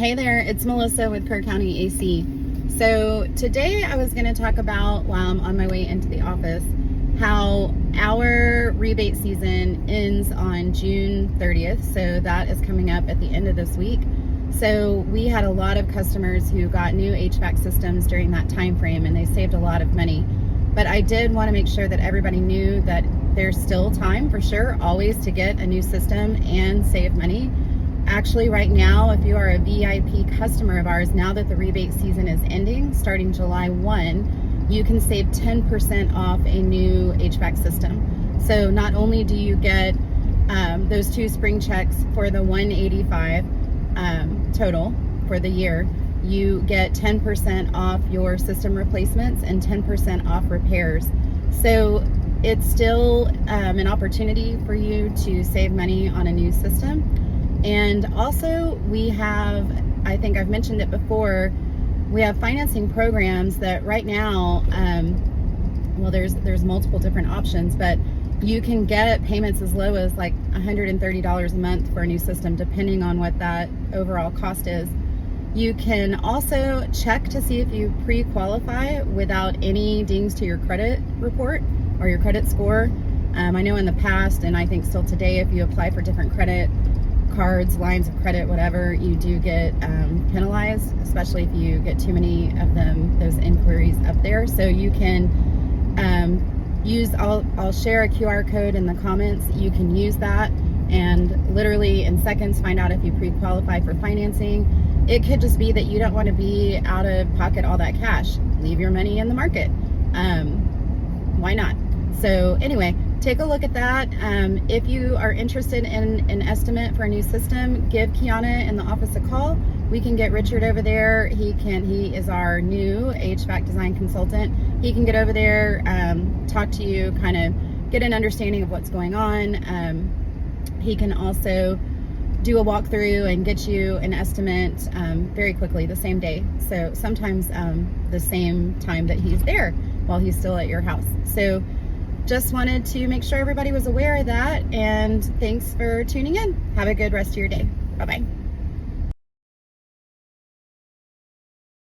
Hey there, it's Melissa with Kerr County AC. So today I was going to talk about, while I'm on my way into the office, how our rebate season ends on June 30th. So that is coming up at the end of this week. So we had a lot of customers who got new HVAC systems during that time frame, and they saved a lot of money. But I did want to make sure that everybody knew that there's still time for sure, always, to get a new system and save money. Actually, right now, if you are a VIP customer of ours, now that the rebate season is ending, starting July 1, you can save 10% off a new HVAC system. So not only do you get those 2 spring checks for the $185 total for the year, you get 10% off your system replacements and 10% off repairs. So it's still an opportunity for you to save money on a new system. And also we have, I think I've mentioned it before, we have financing programs that right now, well, there's multiple different options, but you can get payments as low as like $130 a month for a new system, depending on what that overall cost is. You can also check to see if you pre-qualify without any dings to your credit report or your credit score. I know in the past, and I think still today, if you apply for different credit cards, lines of credit, whatever, you do get penalized, especially if you get too many of them, those inquiries up there. So you can use, I'll share a QR code in the comments. You can use that and literally in seconds find out if you pre-qualify for financing. It could just be that you don't want to be out of pocket all that cash. Leave your money in the market. Why not? So anyway, take a look at that. If you are interested in an estimate for a new system, give Kiana in the office a call. We can get Richard over there. He is our new HVAC design consultant. He can get over there, talk to you, kind of get an understanding of what's going on. He can also do a walkthrough and get you an estimate very quickly, the same day. So sometimes the same time that he's there while he's still at your house. So just wanted to make sure everybody was aware of that, and thanks for tuning in. Have a good rest of your day. Bye-bye.